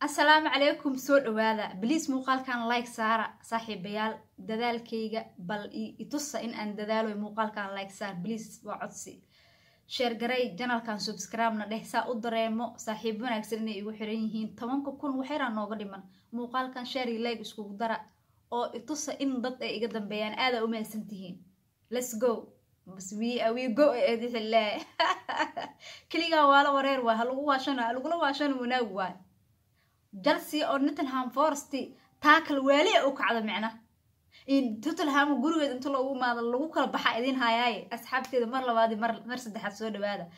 السلام عليكم سود وهذا بليز مقال كان لايك سارة صاحب بيال دذال كيجا بل يتص إن أن دذاله مقال كان لايك سار بليز وعدسي شير جري جنال كان سبسكرايب نده سا أدريمو صاحبنا أكسرني يوحرينهين تمام كون وحيران نوغدي من مقال كان شير لايك اسكو درا أو يتص إن ضد إيجادن بيان هذا وما سنتهين let's go بس we go إدي الله كليجا ولا ورير وهلو واشان منوّن جلسي أو نتنهام فورستي تاكل والي أو كعدا معنا إن توتنهام وجروه أنتوا لو ما لو كل بحايدين هاي أصحابتي مر لبادي مر سد حسود هذا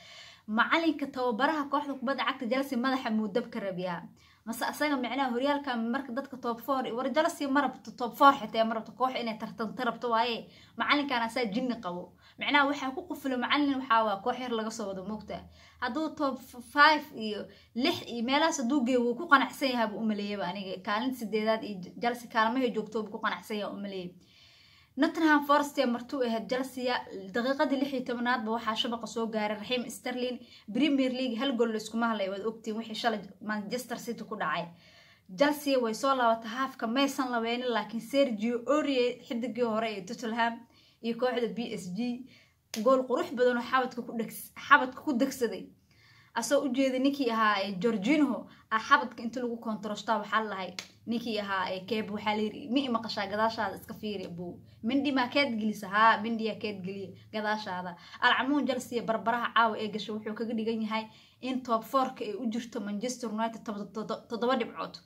معلن كتوبرها كوحدة بدأ عكت جلسي ماذا حمود دبكر بيها مس أصلا معنا هريال كان مركز دتك توب فور ورجلسي مرة توب فور حتى مرة كوح إنه ترب تواي معلن كان أساس جن قوي معناه وحنا كقفل معلن وحاوا كوحير لقى صوده موقته هذا توب 5 لح ميلا صدوقي وكو قنعسيها بأمليه يعني كانت سديدات جلسة كلامه جوكتو بكو قنعسيها أمليه نتنهام فورست مرتو جلسية دقيقة اللي حي تمنات بوحة شبق سوق جار رحيم استرلين بريمير ليج هل قول لسكو مهلا يود أكتي وحي شال مانشستر سيتي كود عاي جلسية ويصولا وتهاف كميسان لوين لكن سيرجيو أوري حد جوهري توتنهام يكوحد بي اس جي قول قروح بدون حابت كو دكسدي asoo u jeeda ninkii ahaa Jorginho xabadka inta lagu kontarashtaa waxa lahay ninkii ahaa keeb waxa leeyahay mi maqashaa gadaashaada iska fiiri buu mindi ma keed gelisaha mindi ya keed geliye gadaashaada alcamuun jalsiya barbaraha caawa ee gasho wuxuu kaga dhigan yahay in top 4 ka ay u jirto Manchester United 7 dhibcood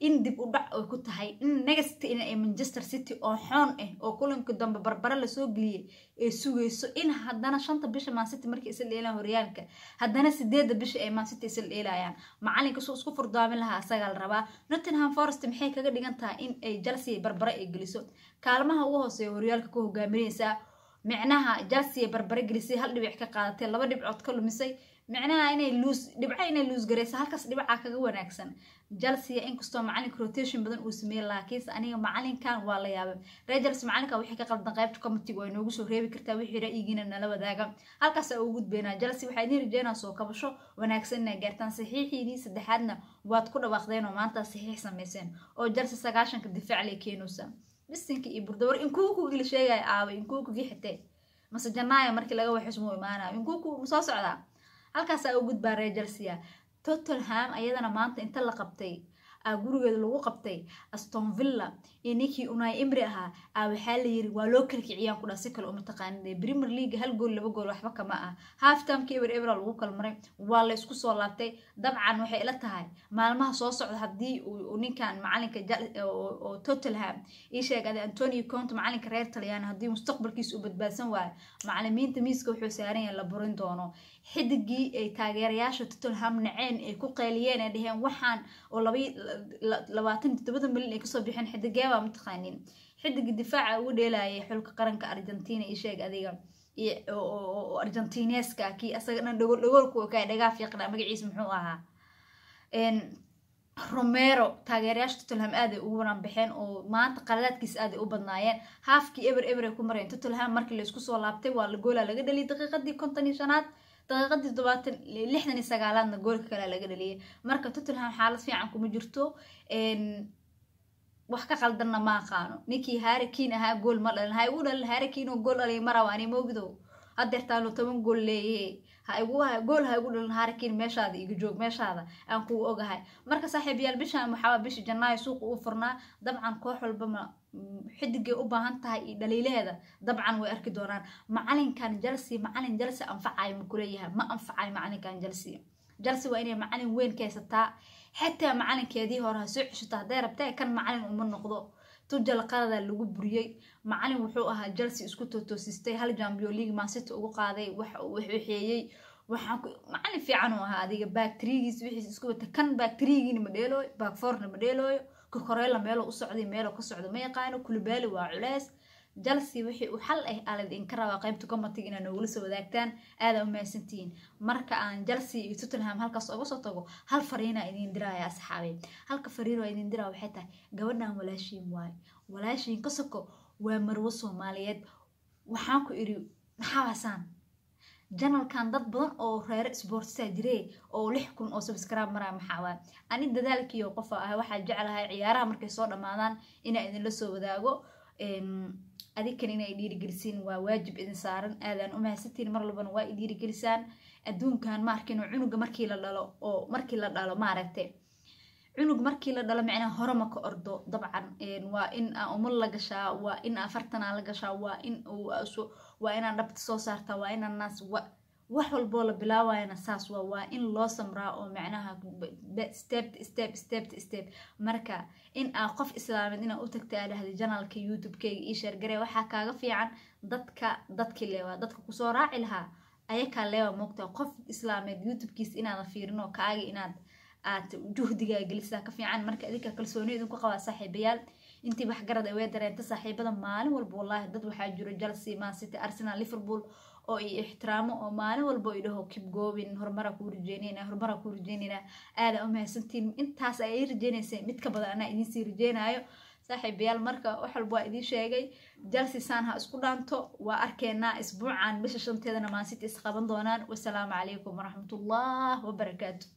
in dib u dhac oo ku tahay in next in ay Manchester City oo xoon oo kulanka dambe barbara la soo galiyay ee sugayso in haddana 5 bisha Man City markii isla leeyahay horyaalka haddana 8 bisha ay Man City isla leeyayaan macalinka soo isku furdaamin lahaa asaga la rabaa Nottingham Forest maxay kaga dhigan tahay in ay Chelsea barbara ay geliso kaalmaha ugu hooseeya horyaalka ku hogaaminaysa macnaha Chelsea barbara gelisay hal dhibic ka qaadatay 2 dhibcood ka lumisay معناها إني لوز جريس هالكاس دبعة كجوا نكسن جلسية إن كستو معلن روتيشن بدن وسمير لكيس أنا معلن كان والله يابا رجلس معلن كوي حكى قبل دقائق كم تقول نوجس وريبي كرتاوي حرا يجينا نلا وداقة هالكاس أوجود بينا جلسي وحيدين رجينا سوق بشو ونكسن جرتان صحيح يدي سدحنا واتكون واخدين وما أنت صحيح سميسين أو جلسة سجاشن كدفع عليه كينوسا بس إنك يبردور إن كوكو كل شيء عاوي إن كوكو جي حتى مثلا جناية مركي لقوا حسمه معنا إن كوكو مصاص على halkaas ay ugu gudbaan Chelsea Tottenham ayadana maanta inta la qabtay gurigeeda lagu qabtay Aston Villa iniki Unai Emery aha waxa la yiri waa loo kala kiciyaan ku dhaasay kale uma taqaanay Premier League hal gool laba gool waxba kama ah half time kii Emery lagu kala maray waa la isku soo laabtay dabcan waxay ila tahay maalmaha soo socda hadii uu ninkan macalinka oo Tottenham ii sheegay Antonio Conte macalinka reer Talyaani hadii mustaqbalkiisa u badbaadsan waayo macallimiinta miiska wuxuu saaran yahay la burin doono xidigii ay taageerayaasha Tottenham naceen ay ku qeyliyeen ay dhaheen waxaan oo 27 milyan ay kasoo bixin xidigeeba mutaqaanin xidig difaaca ugu dheelayay xulka qaranka Argentina ii sheeg adiga oo Argentineska ki asaga dhan dhagolku ka dhagaa fiiqna magaciisa muxuu ahaa Romero taageerayaasha Tottenham aad ay ugu waran bixeen oo maanta qaladaadkiisa aad ay u badnaayeen halfkii ever ku mareen Tottenham markii la isku soo laabtay waa la goola laga dhaliyay daqiiqadii 55aad daqiiqadii 69aadna goolka kale laga dhaliyay marka Tottenham xaalad fiican kuma jirto wax ka qaldanna ma aqaano ninkii Harry Kane ahaa gool ma dhalin hay u dhalin Harry Kane oo gool dhalay marawaani moogdo hadeertaan 10 gool leeyahay gool ha ugu dhalin Harry Kane meeshaada iga joog meeshaada aan ku ogahay marka saaxiibayaal bishaan waxa bishi Janaayo suuq u furnaa dabcan koox walba ma xidigay u baahan tahay dhaliileeda dabcan way arki doonaan macalinkan macalin Chelsea anfacay ma kuleeyahay ma anfacay macalinkan Chelsea waa inay macalin weyn ka haysataa حتى معلن كذي هو راسع شتاه داير بتاعي كان معلن ومن نقضه تجل قاعدة اللي جبريي معلن وحوقها جلسي اسكتوا توسيستي هل جامبيو ليج ما ست وقاضي وحيي معلن في عنه هذه باكتريجيس وحيس اسكتوا كان باكتريجي مديلو باكفورن مديلو كوكوريلا ميلو وصعدي ميلو كصعد ما يقانو كل بالي وعلاس جلسي وحي وحل على الإنكار وقيمته كم تيجينا نقول سو ذاكتان هذا وما سنتين مركا عن جلسي توتنهام هالكاس أبسطه هل فرينا إني ندرا يا أصحابي هل كفرينا إني ندرا وحتى جونا ولا شيء واي ولا شيء قصكو ومروسو ماليات وحاكو إري حواسان janalkan dad badan oo reer sportsa jirey oo 6,000 oo subscribe maraa maxaa waa ani dadaalkiyo qof ah waxa jecelahay ciyaaraha markay soo dhamaadaan inay idin la soo wadaago adinkan inay dhiirigeliseen waa waajib idin saaran aadan u mahadsantiin mar walbana waa dhiirigelisaan adduunkan ma arkin cunuga markii la dhalo oo markii la dhalo ma aragtay cunug markii la dhalo macna hore ma ka ordo dabcan waa in umul la gashaa waa in 40 la gashaa waa in dhabta soo saarta waa in naas wax walbo la bilaawayna saas waa in loo samraa oo macnaha step marka in qof islaameed ina u tagtaa dhahday janalka youtube-kayga ii share garee waxa kaaga fiican dadka leewa dadka ku soo raaci lahaa ayaka leewa moogta qof islaameed youtube-kiisa inaad fiirino kaaga inaad aad juhdiga gelisa ka fiican marka adinka kalsoonida ku qaba saaxiibayaal intii wax garad ay dareenta saaxiibada maalin walba wallahi dad waxa jiro Chelsea Man City Arsenal Liverpool oo ay ixtiraamo oo maalin walba ay dhaho keep going horumar ku rajeynina aad u mahadsantiin intaas ay rajeynaysaa mid ka badan ana idin sii rajeynayo saaxiibayaal marka wax walba idin sheegay Chelsea san ha isku dhaanto waa arkeena isbuucan bisha 5teedana Man City is qaban doonaan wassalaamu calaykum waraxmatullaahi wabarakaatuh